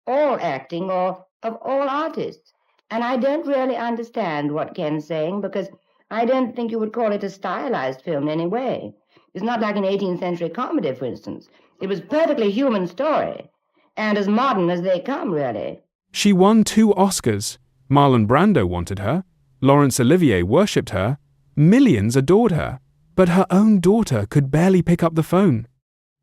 all acting or of all artists. And I don't really understand what Ken's saying, because I don't think you would call it a stylized film in any way. It's not like an 18th century comedy, for instance. It was a perfectly human story, and as modern as they come, really. She won 2 Oscars. Marlon Brando wanted her. Laurence Olivier worshipped her. Millions adored her. But her own daughter could barely pick up the phone.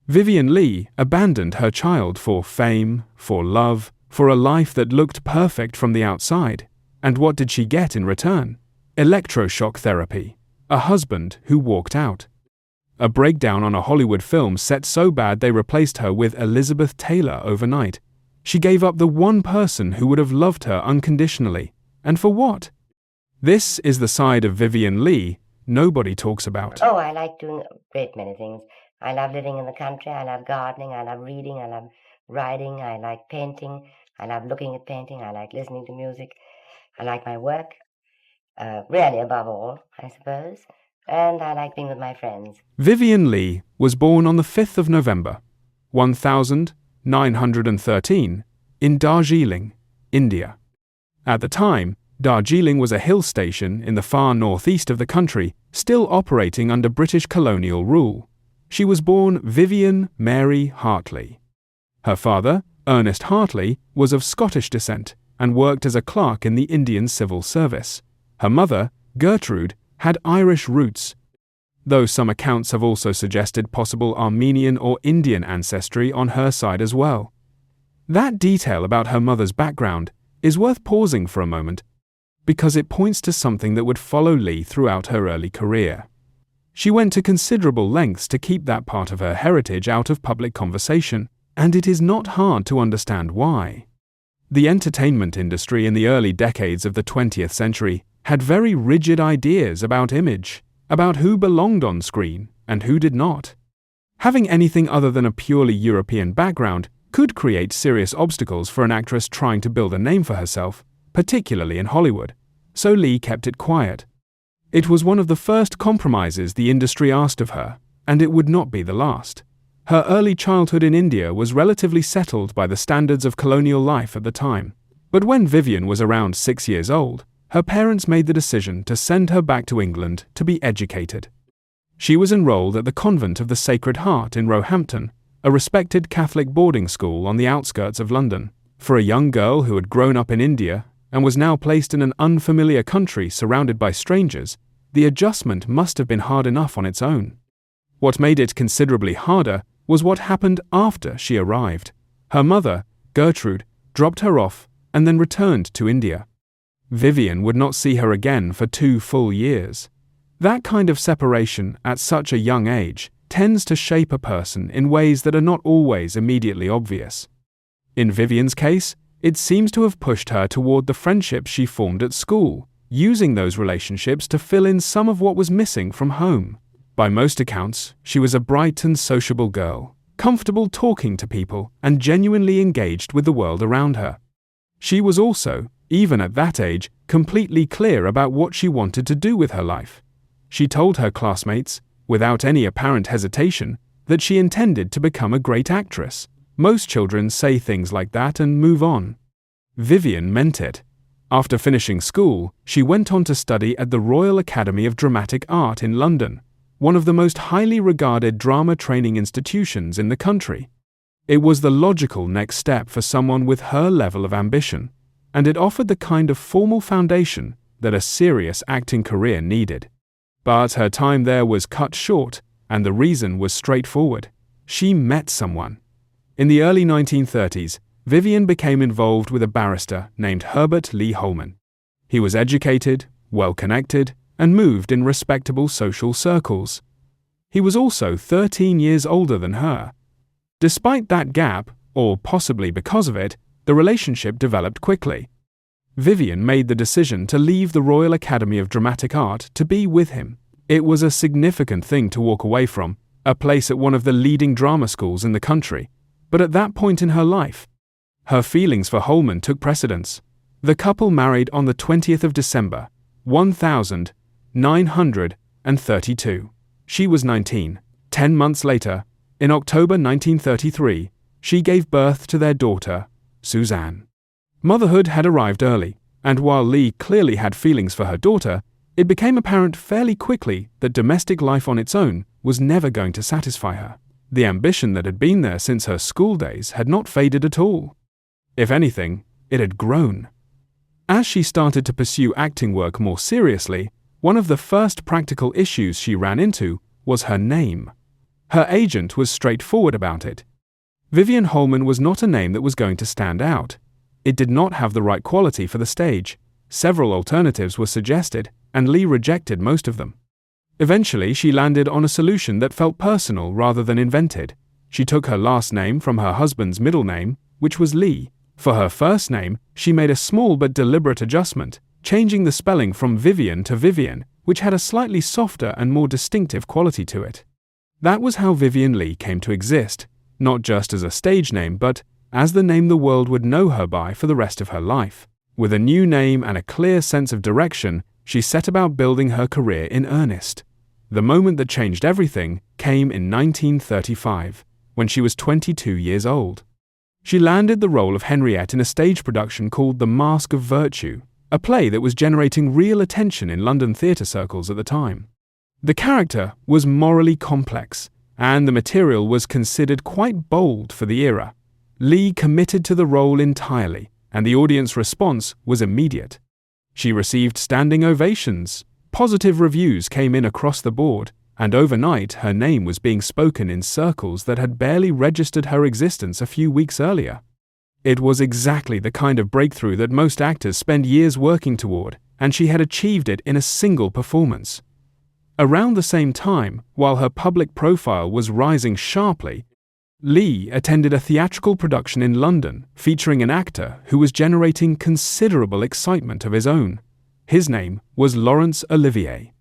Vivien Leigh abandoned her child for fame, for love, for a life that looked perfect from the outside. And what did she get in return? Electroshock therapy. A husband who walked out. A breakdown on a Hollywood film set so bad they replaced her with Elizabeth Taylor overnight. She gave up the one person who would have loved her unconditionally. And for what? This is the side of Vivien Leigh nobody talks about. Oh, I like doing a great many things. I love living in the country, I love gardening, I love reading, I love writing, I like painting, I love looking at painting, I like listening to music, I like my work, really above all, I suppose, and I like being with my friends. Vivien Leigh was born on the 5th of November, 1913, in Darjeeling, India. At the time, Darjeeling was a hill station in the far northeast of the country, still operating under British colonial rule. She was born Vivian Mary Hartley. Her father, Ernest Hartley, was of Scottish descent and worked as a clerk in the Indian civil service. Her mother, Gertrude, had Irish roots, though some accounts have also suggested possible Armenian or Indian ancestry on her side as well. That detail about her mother's background is worth pausing for a moment, because it points to something that would follow Leigh throughout her early career. She went to considerable lengths to keep that part of her heritage out of public conversation, and it is not hard to understand why. The entertainment industry in the early decades of the 20th century had very rigid ideas about image, about who belonged on screen and who did not. Having anything other than a purely European background could create serious obstacles for an actress trying to build a name for herself, particularly in Hollywood, so Leigh kept it quiet. It was one of the first compromises the industry asked of her, and it would not be the last. Her early childhood in India was relatively settled by the standards of colonial life at the time, but when Vivian was around 6 years old, her parents made the decision to send her back to England to be educated. She was enrolled at the Convent of the Sacred Heart in Roehampton, a respected Catholic boarding school on the outskirts of London. For a young girl who had grown up in India and was now placed in an unfamiliar country surrounded by strangers, the adjustment must have been hard enough on its own. What made it considerably harder was what happened after she arrived. Her mother, Gertrude, dropped her off and then returned to India. Vivian would not see her again for 2 full years. That kind of separation at such a young age tends to shape a person in ways that are not always immediately obvious. In Vivian's case, it seems to have pushed her toward the friendships she formed at school, using those relationships to fill in some of what was missing from home. By most accounts, she was a bright and sociable girl, comfortable talking to people and genuinely engaged with the world around her. She was also, even at that age, completely clear about what she wanted to do with her life. She told her classmates, without any apparent hesitation, that she intended to become a great actress. Most children say things like that and move on. Vivian meant it. After finishing school, she went on to study at the Royal Academy of Dramatic Art in London, one of the most highly regarded drama training institutions in the country. It was the logical next step for someone with her level of ambition, and it offered the kind of formal foundation that a serious acting career needed. But her time there was cut short, and the reason was straightforward. She met someone. In the early 1930s, Vivian became involved with a barrister named Herbert Lee Holman. He was educated, well-connected, and moved in respectable social circles. He was also 13 years older than her. Despite that gap, or possibly because of it, the relationship developed quickly. Vivian made the decision to leave the Royal Academy of Dramatic Art to be with him. It was a significant thing to walk away from, a place at one of the leading drama schools in the country. But at that point in her life, her feelings for Holman took precedence. The couple married on the 20th of December, 1932. She was 19. 10 months later, in October 1933, she gave birth to their daughter, Suzanne. Motherhood had arrived early, and while Leigh clearly had feelings for her daughter, it became apparent fairly quickly that domestic life on its own was never going to satisfy her. The ambition that had been there since her school days had not faded at all. If anything, it had grown. As she started to pursue acting work more seriously, one of the first practical issues she ran into was her name. Her agent was straightforward about it. Vivian Holman was not a name that was going to stand out. It did not have the right quality for the stage. Several alternatives were suggested, and Leigh rejected most of them. Eventually, she landed on a solution that felt personal rather than invented. She took her last name from her husband's middle name, which was Leigh. For her first name, she made a small but deliberate adjustment, changing the spelling from Vivian to Vivian, which had a slightly softer and more distinctive quality to it. That was how Vivien Leigh came to exist, not just as a stage name, but as the name the world would know her by for the rest of her life. With a new name and a clear sense of direction, she set about building her career in earnest. The moment that changed everything came in 1935, when she was 22 years old. She landed the role of Henriette in a stage production called The Mask of Virtue, a play that was generating real attention in London theatre circles at the time. The character was morally complex, and the material was considered quite bold for the era. Leigh committed to the role entirely, and the audience response was immediate. She received standing ovations, positive reviews came in across the board, and overnight her name was being spoken in circles that had barely registered her existence a few weeks earlier. It was exactly the kind of breakthrough that most actors spend years working toward, and she had achieved it in a single performance. Around the same time, while her public profile was rising sharply, Leigh attended a theatrical production in London featuring an actor who was generating considerable excitement of his own. His name was Laurence Olivier.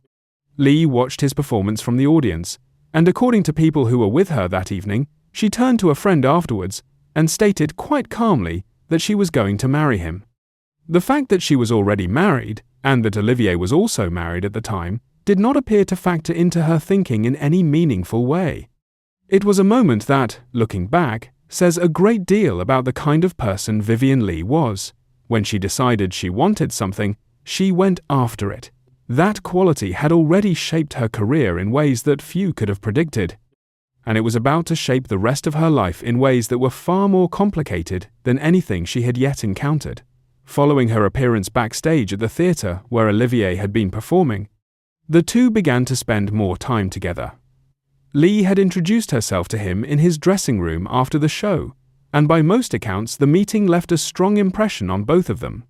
Leigh watched his performance from the audience, and according to people who were with her that evening, she turned to a friend afterwards and stated quite calmly that she was going to marry him. The fact that she was already married, and that Olivier was also married at the time, did not appear to factor into her thinking in any meaningful way. It was a moment that, looking back, says a great deal about the kind of person Vivien Leigh was. When she decided she wanted something, she went after it. That quality had already shaped her career in ways that few could have predicted, and it was about to shape the rest of her life in ways that were far more complicated than anything she had yet encountered. Following her appearance backstage at the theatre where Olivier had been performing, the two began to spend more time together. Leigh had introduced herself to him in his dressing room after the show, and by most accounts the meeting left a strong impression on both of them.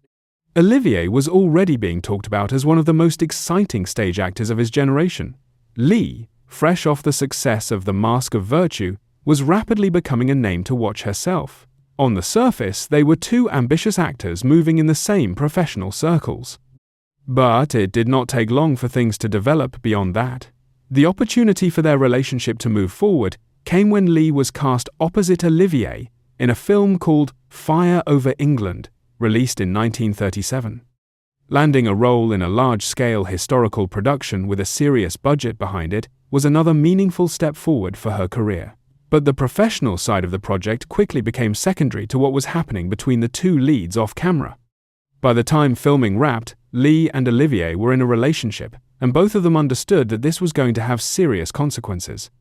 Olivier was already being talked about as one of the most exciting stage actors of his generation. Leigh, fresh off the success of The Mask of Virtue, was rapidly becoming a name to watch herself. On the surface, they were two ambitious actors moving in the same professional circles. But it did not take long for things to develop beyond that. The opportunity for their relationship to move forward came when Leigh was cast opposite Olivier in a film called Fire Over England, released in 1937. Landing a role in a large-scale historical production with a serious budget behind it was another meaningful step forward for her career. But the professional side of the project quickly became secondary to what was happening between the two leads off-camera. By the time filming wrapped, Leigh and Olivier were in a relationship, and both of them understood that this was going to have serious consequences.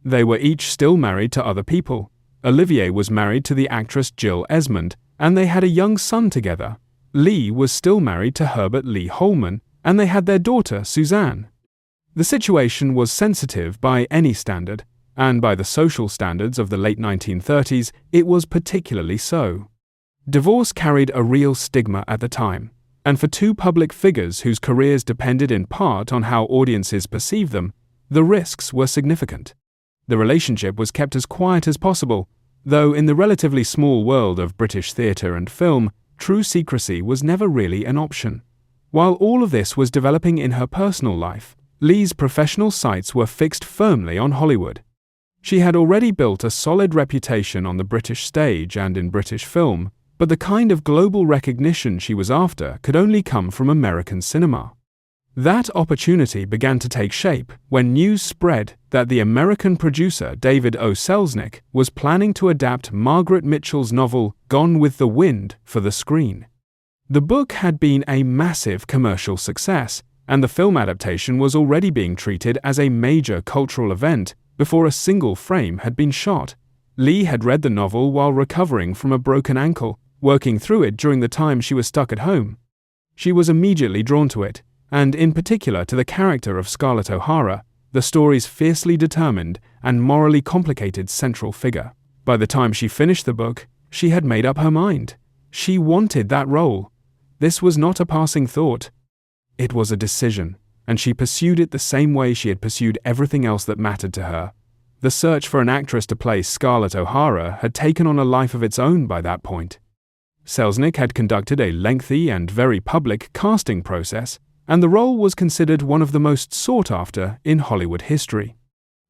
They were each still married to other people. Olivier was married to the actress Jill Esmond, and they had a young son together. Leigh was still married to Herbert Lee Holman, and they had their daughter, Suzanne. The situation was sensitive by any standard, and by the social standards of the late 1930s, it was particularly so. Divorce carried a real stigma at the time, and for two public figures whose careers depended in part on how audiences perceived them, the risks were significant. The relationship was kept as quiet as possible, though in the relatively small world of British theatre and film, true secrecy was never really an option. While all of this was developing in her personal life, Leigh's professional sights were fixed firmly on Hollywood. She had already built a solid reputation on the British stage and in British film, but the kind of global recognition she was after could only come from American cinema. That opportunity began to take shape when news spread that the American producer David O. Selznick was planning to adapt Margaret Mitchell's novel Gone with the Wind for the screen. The book had been a massive commercial success, and the film adaptation was already being treated as a major cultural event before a single frame had been shot. Leigh had read the novel while recovering from a broken ankle, working through it during the time she was stuck at home. She was immediately drawn to it, and in particular to the character of Scarlett O'Hara, the story's fiercely determined and morally complicated central figure. By the time she finished the book, she had made up her mind. She wanted that role. This was not a passing thought. It was a decision, and she pursued it the same way she had pursued everything else that mattered to her. The search for an actress to play Scarlett O'Hara had taken on a life of its own by that point. Selznick had conducted a lengthy and very public casting process, and the role was considered one of the most sought after in Hollywood history.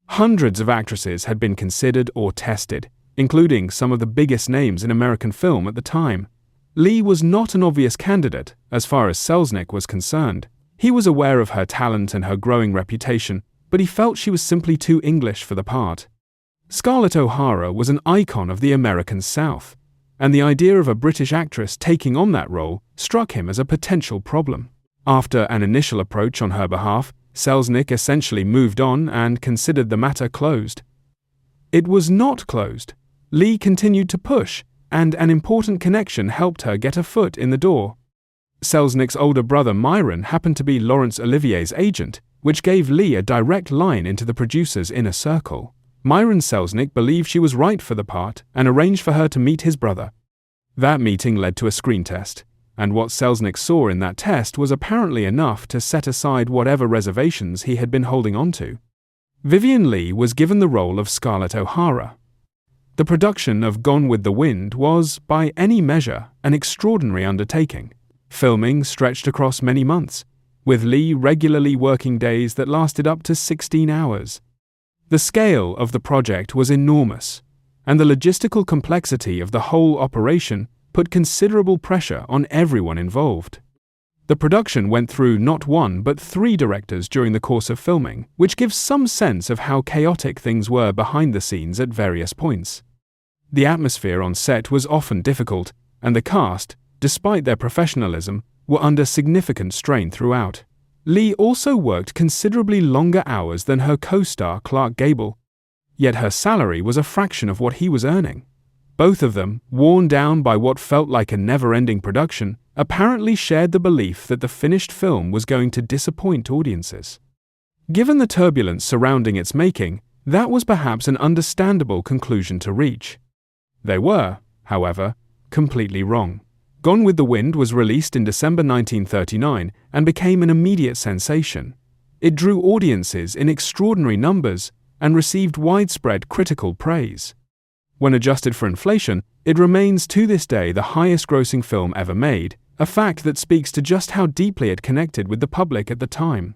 Hundreds of actresses had been considered or tested, including some of the biggest names in American film at the time. Leigh was not an obvious candidate as far as Selznick was concerned. He was aware of her talent and her growing reputation, but he felt she was simply too English for the part. Scarlett O'Hara was an icon of the American South, and the idea of a British actress taking on that role struck him as a potential problem. After an initial approach on her behalf, Selznick essentially moved on and considered the matter closed. It was not closed. Leigh continued to push, and an important connection helped her get a foot in the door. Selznick's older brother Myron happened to be Laurence Olivier's agent, which gave Leigh a direct line into the producer's inner circle. Myron Selznick believed she was right for the part and arranged for her to meet his brother. That meeting led to a screen test, and what Selznick saw in that test was apparently enough to set aside whatever reservations he had been holding on to. Vivien Leigh was given the role of Scarlett O'Hara. The production of Gone with the Wind was, by any measure, an extraordinary undertaking. Filming stretched across many months, with Leigh regularly working days that lasted up to 16 hours. The scale of the project was enormous, and the logistical complexity of the whole operation put considerable pressure on everyone involved. The production went through not one but 3 directors during the course of filming, which gives some sense of how chaotic things were behind the scenes at various points. The atmosphere on set was often difficult, and the cast, despite their professionalism, were under significant strain throughout. Leigh also worked considerably longer hours than her co-star Clark Gable, yet her salary was a fraction of what he was earning. Both of them, worn down by what felt like a never-ending production, apparently shared the belief that the finished film was going to disappoint audiences. Given the turbulence surrounding its making, that was perhaps an understandable conclusion to reach. They were, however, completely wrong. Gone with the Wind was released in December 1939 and became an immediate sensation. It drew audiences in extraordinary numbers and received widespread critical praise. When adjusted for inflation, it remains to this day the highest-grossing film ever made, a fact that speaks to just how deeply it connected with the public at the time.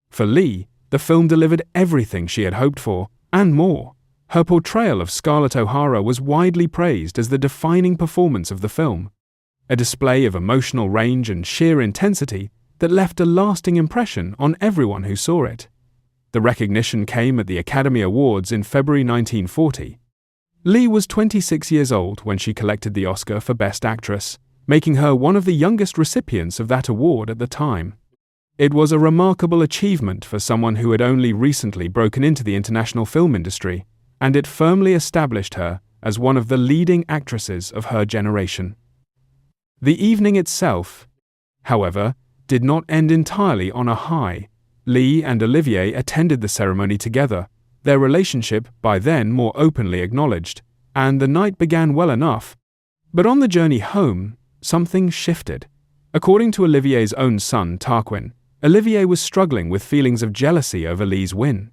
For Leigh, the film delivered everything she had hoped for, and more. Her portrayal of Scarlett O'Hara was widely praised as the defining performance of the film, a display of emotional range and sheer intensity that left a lasting impression on everyone who saw it. The recognition came at the Academy Awards in February 1940. Leigh was 26 years old when she collected the Oscar for Best Actress, making her one of the youngest recipients of that award at the time. It was a remarkable achievement for someone who had only recently broken into the international film industry, and it firmly established her as one of the leading actresses of her generation. The evening itself, however, did not end entirely on a high. Leigh and Olivier attended the ceremony together, their relationship by then more openly acknowledged, and the night began well enough. But on the journey home, something shifted. According to Olivier's own son, Tarquin, Olivier was struggling with feelings of jealousy over Leigh's win.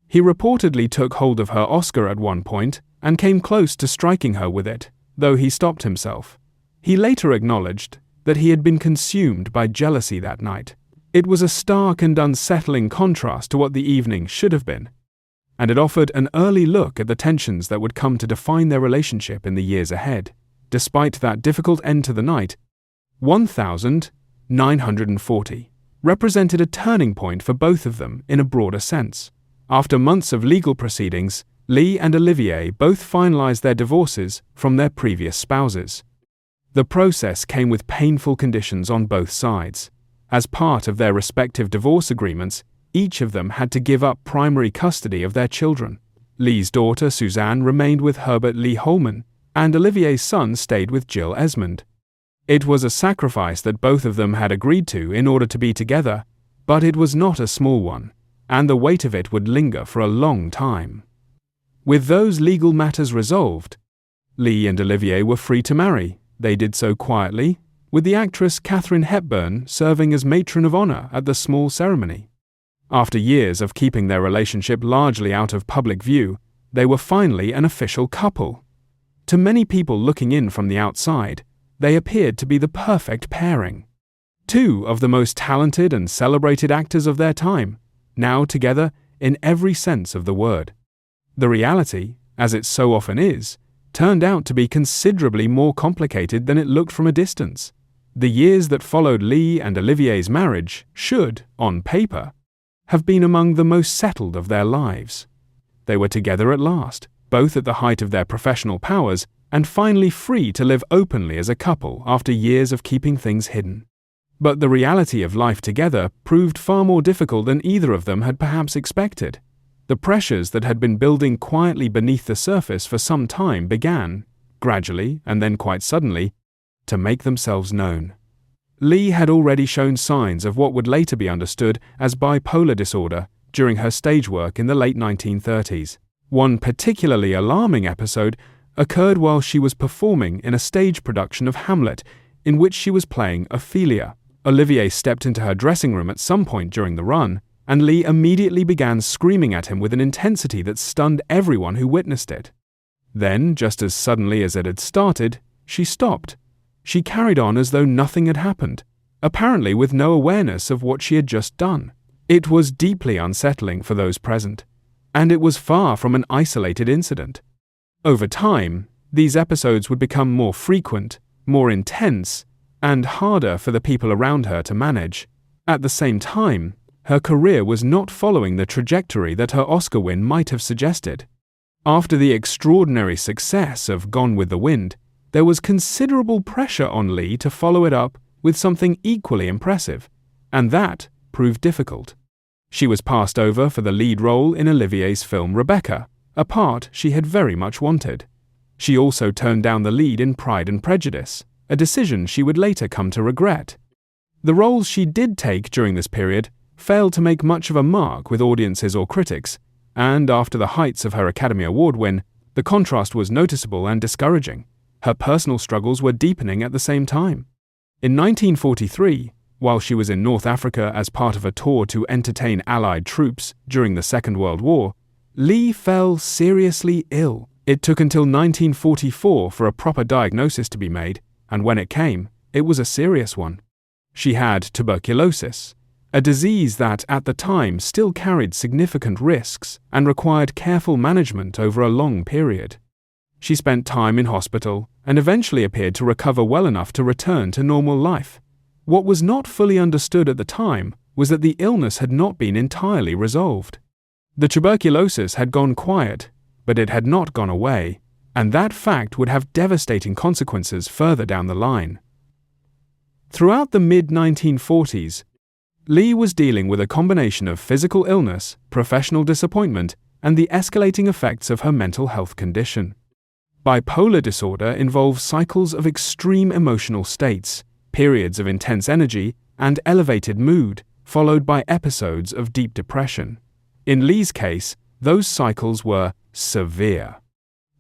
He reportedly took hold of her Oscar at one point and came close to striking her with it, though he stopped himself. He later acknowledged that he had been consumed by jealousy that night. It was a stark and unsettling contrast to what the evening should have been, and it offered an early look at the tensions that would come to define their relationship in the years ahead. Despite that difficult end to the night, 1940, represented a turning point for both of them in a broader sense. After months of legal proceedings, Leigh and Olivier both finalized their divorces from their previous spouses. The process came with painful conditions on both sides. As part of their respective divorce agreements, each of them had to give up primary custody of their children. Leigh's daughter Suzanne remained with Herbert Lee Holman, and Olivier's son stayed with Jill Esmond. It was a sacrifice that both of them had agreed to in order to be together, but it was not a small one, and the weight of it would linger for a long time. With those legal matters resolved, Leigh and Olivier were free to marry. They did so quietly, with the actress Katharine Hepburn serving as matron of honor at the small ceremony. After years of keeping their relationship largely out of public view, they were finally an official couple. To many people looking in from the outside, they appeared to be the perfect pairing. Two of the most talented and celebrated actors of their time, now together in every sense of the word. The reality, as it so often is, turned out to be considerably more complicated than it looked from a distance. The years that followed Leigh and Olivier's marriage should, on paper, have been among the most settled of their lives. They were together at last, both at the height of their professional powers, and finally free to live openly as a couple after years of keeping things hidden. But the reality of life together proved far more difficult than either of them had perhaps expected. The pressures that had been building quietly beneath the surface for some time began, gradually and then quite suddenly, to make themselves known. Leigh had already shown signs of what would later be understood as bipolar disorder during her stage work in the late 1930s. One particularly alarming episode occurred while she was performing in a stage production of Hamlet, in which she was playing Ophelia. Olivier stepped into her dressing room at some point during the run, and Leigh immediately began screaming at him with an intensity that stunned everyone who witnessed it. Then, just as suddenly as it had started, she stopped. She carried on as though nothing had happened, apparently with no awareness of what she had just done. It was deeply unsettling for those present, and it was far from an isolated incident. Over time, these episodes would become more frequent, more intense, and harder for the people around her to manage. At the same time, her career was not following the trajectory that her Oscar win might have suggested. After the extraordinary success of Gone with the Wind, there was considerable pressure on Leigh to follow it up with something equally impressive, and that proved difficult. She was passed over for the lead role in Olivier's film Rebecca, a part she had very much wanted. She also turned down the lead in Pride and Prejudice, a decision she would later come to regret. The roles she did take during this period failed to make much of a mark with audiences or critics, and after the heights of her Academy Award win, the contrast was noticeable and discouraging. Her personal struggles were deepening at the same time. In 1943, while she was in North Africa as part of a tour to entertain Allied troops during the Second World War, Leigh fell seriously ill. It took until 1944 for a proper diagnosis to be made, and when it came, it was a serious one. She had tuberculosis, a disease that at the time still carried significant risks and required careful management over a long period. She spent time in hospital and eventually appeared to recover well enough to return to normal life. What was not fully understood at the time was that the illness had not been entirely resolved. The tuberculosis had gone quiet, but it had not gone away, and that fact would have devastating consequences further down the line. Throughout the mid-1940s, Leigh was dealing with a combination of physical illness, professional disappointment, and the escalating effects of her mental health condition. Bipolar disorder involves cycles of extreme emotional states, periods of intense energy and elevated mood, followed by episodes of deep depression. In Leigh's case, those cycles were severe.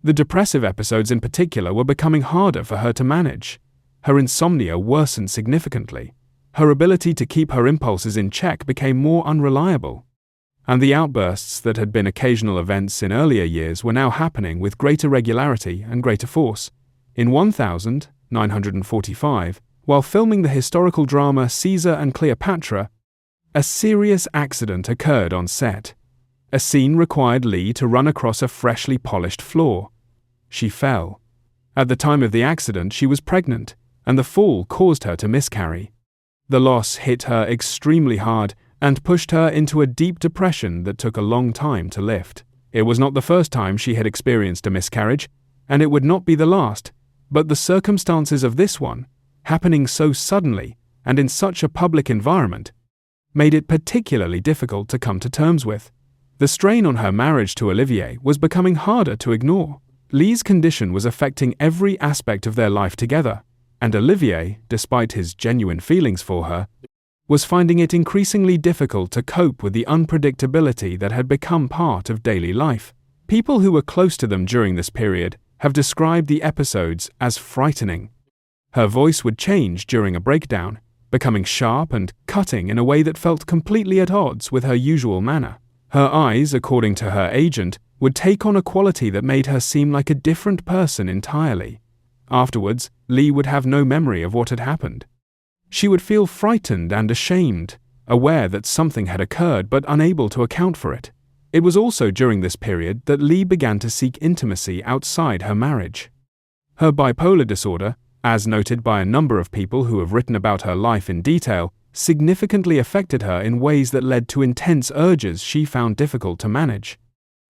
The depressive episodes in particular were becoming harder for her to manage. Her insomnia worsened significantly. Her ability to keep her impulses in check became more unreliable. And the outbursts that had been occasional events in earlier years were now happening with greater regularity and greater force. In 1945, while filming the historical drama Caesar and Cleopatra, a serious accident occurred on set. A scene required Leigh to run across a freshly polished floor. She fell. At the time of the accident, she was pregnant, and the fall caused her to miscarry. The loss hit her extremely hard and pushed her into a deep depression that took a long time to lift. It was not the first time she had experienced a miscarriage, and it would not be the last, but the circumstances of this one, happening so suddenly and in such a public environment, made it particularly difficult to come to terms with. The strain on her marriage to Olivier was becoming harder to ignore. Leigh's condition was affecting every aspect of their life together, and Olivier, despite his genuine feelings for her, was finding it increasingly difficult to cope with the unpredictability that had become part of daily life. People who were close to them during this period have described the episodes as frightening. Her voice would change during a breakdown, becoming sharp and cutting in a way that felt completely at odds with her usual manner. Her eyes, according to her agent, would take on a quality that made her seem like a different person entirely. Afterwards, Leigh would have no memory of what had happened. She would feel frightened and ashamed, aware that something had occurred but unable to account for it. It was also during this period that Leigh began to seek intimacy outside her marriage. Her bipolar disorder, as noted by a number of people who have written about her life in detail, significantly affected her in ways that led to intense urges she found difficult to manage.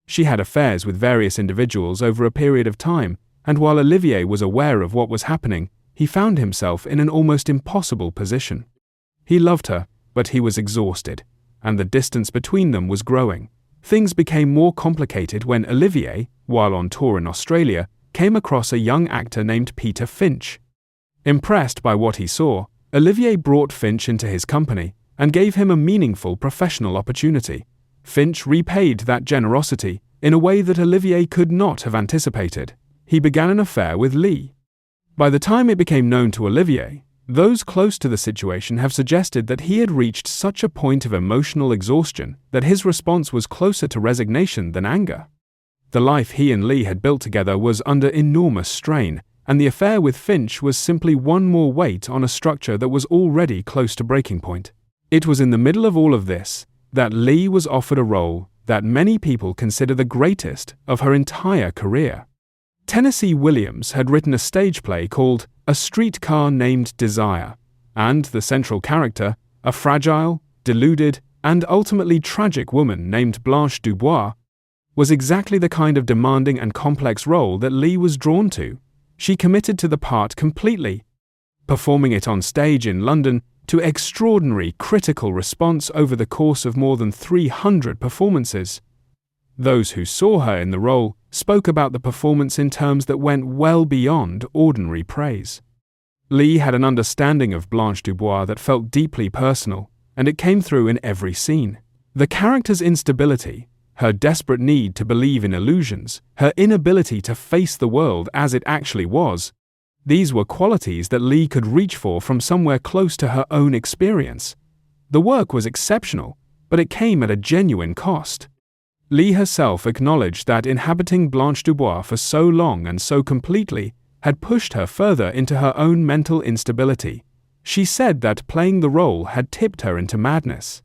She had affairs with various individuals over a period of time, and while Olivier was aware of what was happening, he found himself in an almost impossible position. He loved her, but he was exhausted, and the distance between them was growing. Things became more complicated when Olivier, while on tour in Australia, came across a young actor named Peter Finch. Impressed by what he saw, Olivier brought Finch into his company and gave him a meaningful professional opportunity. Finch repaid that generosity in a way that Olivier could not have anticipated. He began an affair with Leigh. By the time it became known to Olivier, those close to the situation have suggested that he had reached such a point of emotional exhaustion that his response was closer to resignation than anger. The life he and Leigh had built together was under enormous strain, and the affair with Finch was simply one more weight on a structure that was already close to breaking point. It was in the middle of all of this that Leigh was offered a role that many people consider the greatest of her entire career. Tennessee Williams had written a stage play called A Streetcar Named Desire, and the central character, a fragile, deluded, and ultimately tragic woman named Blanche Dubois, was exactly the kind of demanding and complex role that Leigh was drawn to. She committed to the part completely, performing it on stage in London to extraordinary critical response over the course of more than 300 performances. Those who saw her in the role spoke about the performance in terms that went well beyond ordinary praise. Leigh had an understanding of Blanche Dubois that felt deeply personal, and it came through in every scene. The character's instability, her desperate need to believe in illusions, her inability to face the world as it actually was, these were qualities that Leigh could reach for from somewhere close to her own experience. The work was exceptional, but it came at a genuine cost. Leigh herself acknowledged that inhabiting Blanche Dubois for so long and so completely had pushed her further into her own mental instability. She said that playing the role had tipped her into madness.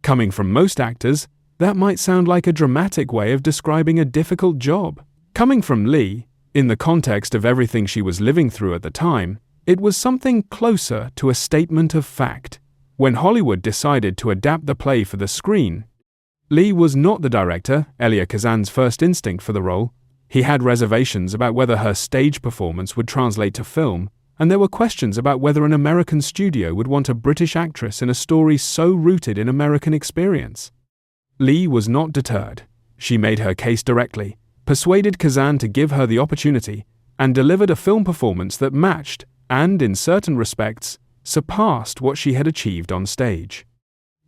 Coming from most actors, that might sound like a dramatic way of describing a difficult job. Coming from Leigh, in the context of everything she was living through at the time, it was something closer to a statement of fact. When Hollywood decided to adapt the play for the screen, Leigh was not the director, Elia Kazan's first instinct for the role. He had reservations about whether her stage performance would translate to film, and there were questions about whether an American studio would want a British actress in a story so rooted in American experience. Leigh was not deterred. She made her case directly, persuaded Kazan to give her the opportunity, and delivered a film performance that matched, and in certain respects, surpassed what she had achieved on stage.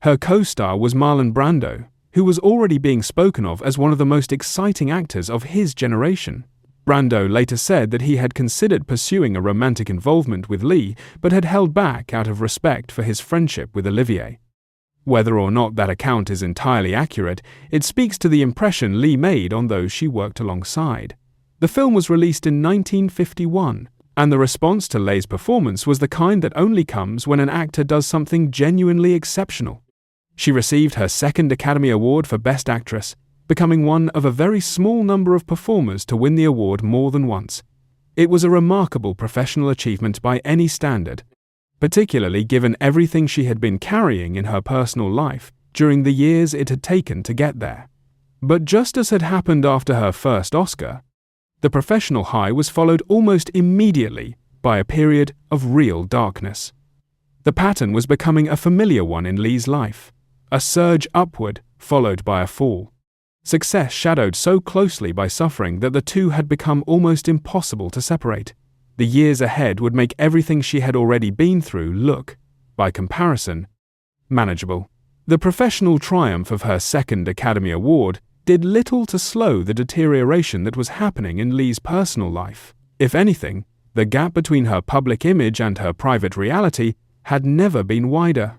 Her co-star was Marlon Brando, who was already being spoken of as one of the most exciting actors of his generation. Brando later said that he had considered pursuing a romantic involvement with Leigh, but had held back out of respect for his friendship with Olivier. Whether or not that account is entirely accurate, it speaks to the impression Leigh made on those she worked alongside. The film was released in 1951, and the response to Leigh's performance was the kind that only comes when an actor does something genuinely exceptional. She received her second Academy Award for Best Actress, becoming one of a very small number of performers to win the award more than once. It was a remarkable professional achievement by any standard. particularly given everything she had been carrying in her personal life during the years it had taken to get there. But just as had happened after her first Oscar, the professional high was followed almost immediately by a period of real darkness. The pattern was becoming a familiar one in Leigh's life, a surge upward followed by a fall. Success shadowed so closely by suffering that the two had become almost impossible to separate. The years ahead would make everything she had already been through look, by comparison, manageable. The professional triumph of her second Academy Award did little to slow the deterioration that was happening in Leigh's personal life. If anything, the gap between her public image and her private reality had never been wider.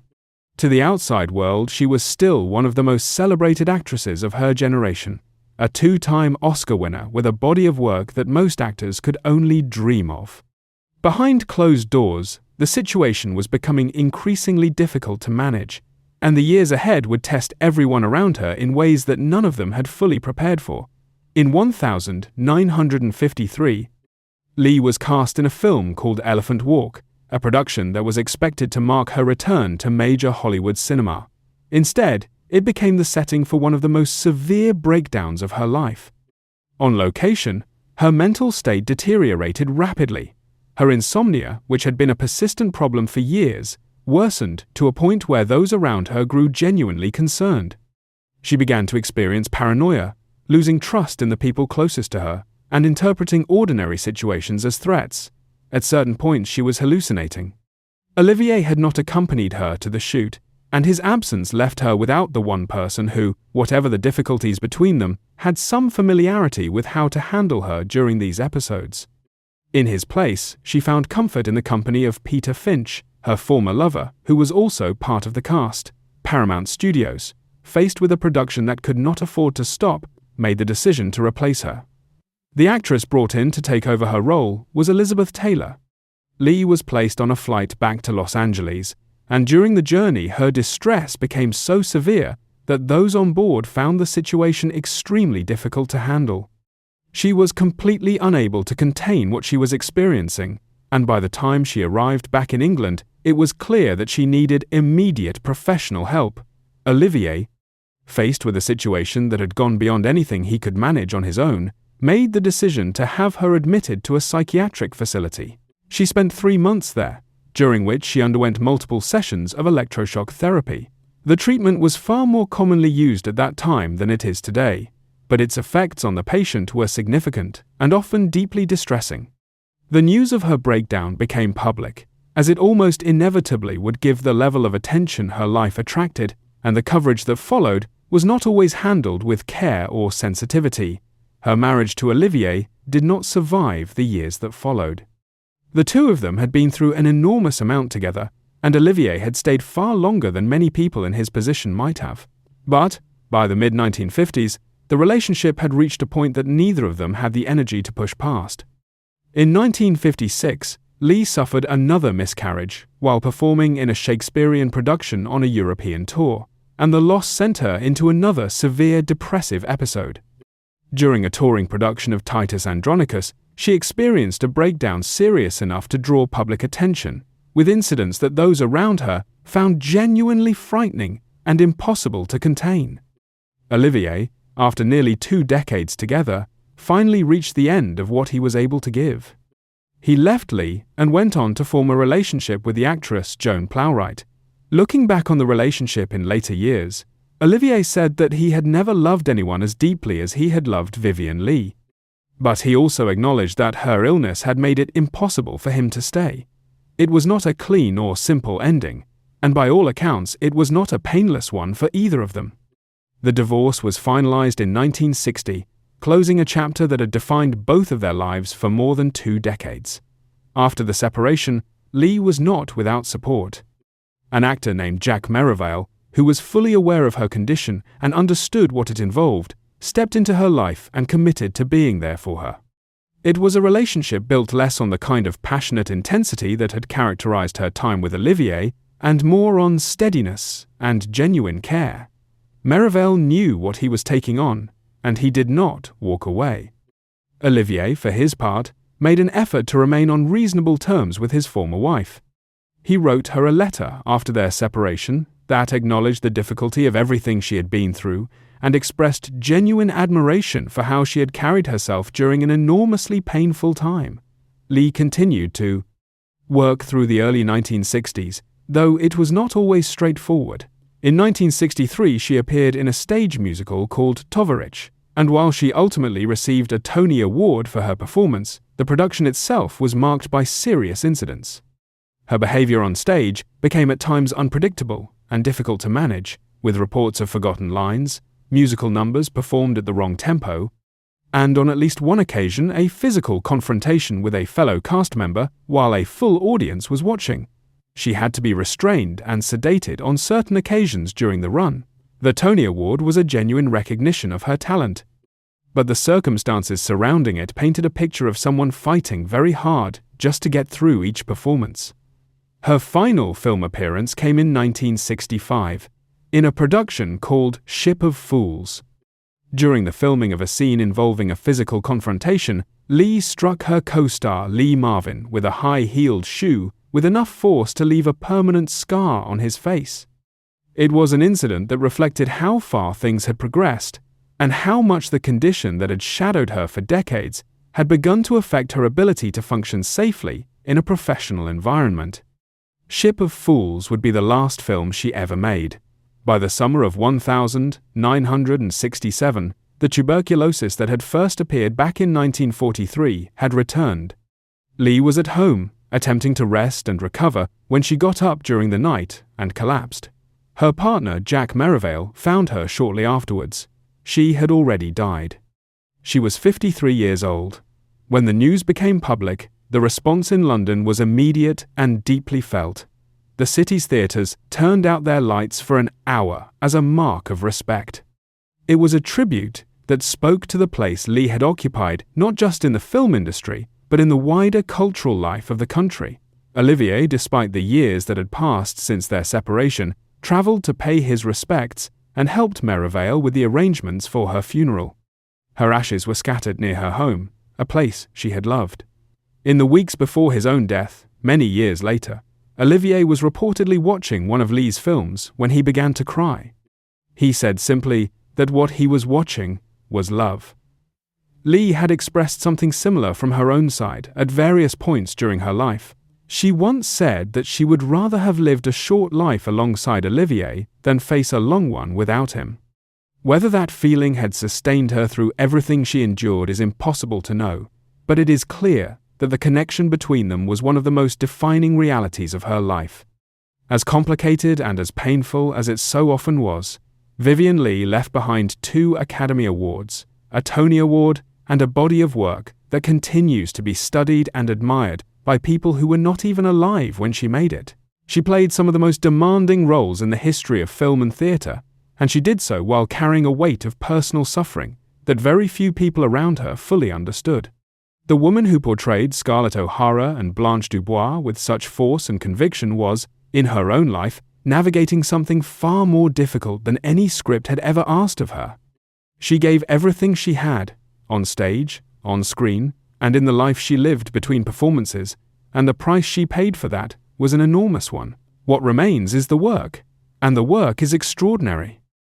To the outside world, she was still one of the most celebrated actresses of her generation, a two-time Oscar winner with a body of work that most actors could only dream of. Behind closed doors, the situation was becoming increasingly difficult to manage, and the years ahead would test everyone around her in ways that none of them had fully prepared for. In 1953, Leigh was cast in a film called Elephant Walk, a production that was expected to mark her return to major Hollywood cinema. Instead, it became the setting for one of the most severe breakdowns of her life. On location, her mental state deteriorated rapidly. Her insomnia, which had been a persistent problem for years, worsened to a point where those around her grew genuinely concerned. She began to experience paranoia, losing trust in the people closest to her, and interpreting ordinary situations as threats. At certain points she was hallucinating. Olivier had not accompanied her to the shoot, and his absence left her without the one person who, whatever the difficulties between them, had some familiarity with how to handle her during these episodes. In his place, she found comfort in the company of Peter Finch, her former lover, who was also part of the cast. Paramount Studios, faced with a production that could not afford to stop, made the decision to replace her. The actress brought in to take over her role was Elizabeth Taylor. Leigh was placed on a flight back to Los Angeles, and during the journey her distress became so severe that those on board found the situation extremely difficult to handle. She was completely unable to contain what she was experiencing, and by the time she arrived back in England, it was clear that she needed immediate professional help. Olivier, faced with a situation that had gone beyond anything he could manage on his own, made the decision to have her admitted to a psychiatric facility. She spent 3 months there, during which she underwent multiple sessions of electroshock therapy. The treatment was far more commonly used at that time than it is today, but its effects on the patient were significant and often deeply distressing. The news of her breakdown became public, as it almost inevitably would give the level of attention her life attracted, and the coverage that followed was not always handled with care or sensitivity. Her marriage to Olivier did not survive the years that followed. The two of them had been through an enormous amount together, and Olivier had stayed far longer than many people in his position might have. But, by the mid-1950s, the relationship had reached a point that neither of them had the energy to push past. In 1956, Leigh suffered another miscarriage while performing in a Shakespearean production on a European tour, and the loss sent her into another severe depressive episode. During a touring production of Titus Andronicus, she experienced a breakdown serious enough to draw public attention, with incidents that those around her found genuinely frightening and impossible to contain. Olivier, after nearly 2 decades together, finally reached the end of what he was able to give. He left Leigh and went on to form a relationship with the actress Joan Plowright. Looking back on the relationship in later years, Olivier said that he had never loved anyone as deeply as he had loved Vivien Leigh. But he also acknowledged that her illness had made it impossible for him to stay. It was not a clean or simple ending, and by all accounts it was not a painless one for either of them. The divorce was finalized in 1960, closing a chapter that had defined both of their lives for more than 2 decades. After the separation, Leigh was not without support. An actor named Jack Merivale, who was fully aware of her condition and understood what it involved, stepped into her life and committed to being there for her. It was a relationship built less on the kind of passionate intensity that had characterized her time with Olivier, and more on steadiness and genuine care. Merivale knew what he was taking on, and he did not walk away. Olivier, for his part, made an effort to remain on reasonable terms with his former wife. he wrote her a letter after their separation that acknowledged the difficulty of everything she had been through and expressed genuine admiration for how she had carried herself during an enormously painful time. Leigh continued to work through the early 1960s, though it was not always straightforward. In 1963, she appeared in a stage musical called Tovarich, and while she ultimately received a Tony Award for her performance, the production itself was marked by serious incidents. Her behavior on stage became at times unpredictable and difficult to manage, with reports of forgotten lines, musical numbers performed at the wrong tempo, and on at least one occasion a physical confrontation with a fellow cast member while a full audience was watching. She had to be restrained and sedated on certain occasions during the run. The Tony Award was a genuine recognition of her talent, but the circumstances surrounding it painted a picture of someone fighting very hard just to get through each performance. Her final film appearance came in 1965, in a production called Ship of Fools. During the filming of a scene involving a physical confrontation, Leigh struck her co-star Lee Marvin with a high-heeled shoe with enough force to leave a permanent scar on his face. It was an incident that reflected how far things had progressed and how much the condition that had shadowed her for decades had begun to affect her ability to function safely in a professional environment. Ship of Fools would be the last film she ever made. By the summer of 1967, the tuberculosis that had first appeared back in 1943 had returned. Leigh was at home, attempting to rest and recover when she got up during the night and collapsed. Her partner, Jack Merivale, found her shortly afterwards. She had already died. She was 53 years old. When the news became public, the response in London was immediate and deeply felt. The city's theatres turned out their lights for an hour as a mark of respect. It was a tribute that spoke to the place Leigh had occupied not just in the film industry, but in the wider cultural life of the country. Olivier, despite the years that had passed since their separation, travelled to pay his respects and helped Merivale with the arrangements for her funeral. Her ashes were scattered near her home, a place she had loved. In the weeks before his own death, many years later, Olivier was reportedly watching one of Leigh's films when he began to cry. He said simply that what he was watching was love. Leigh had expressed something similar from her own side at various points during her life. She once said that she would rather have lived a short life alongside Olivier than face a long one without him. Whether that feeling had sustained her through everything she endured is impossible to know, but it is clear that the connection between them was one of the most defining realities of her life. As complicated and as painful as it so often was, Vivien Leigh left behind 2 Academy Awards, a Tony Award, and a body of work that continues to be studied and admired by people who were not even alive when she made it. She played some of the most demanding roles in the history of film and theatre, and she did so while carrying a weight of personal suffering that very few people around her fully understood. The woman who portrayed Scarlett O'Hara and Blanche Dubois with such force and conviction was, in her own life, navigating something far more difficult than any script had ever asked of her. She gave everything she had, on stage, on screen, and in the life she lived between performances, and the price she paid for that was an enormous one. What remains is the work, and the work is extraordinary.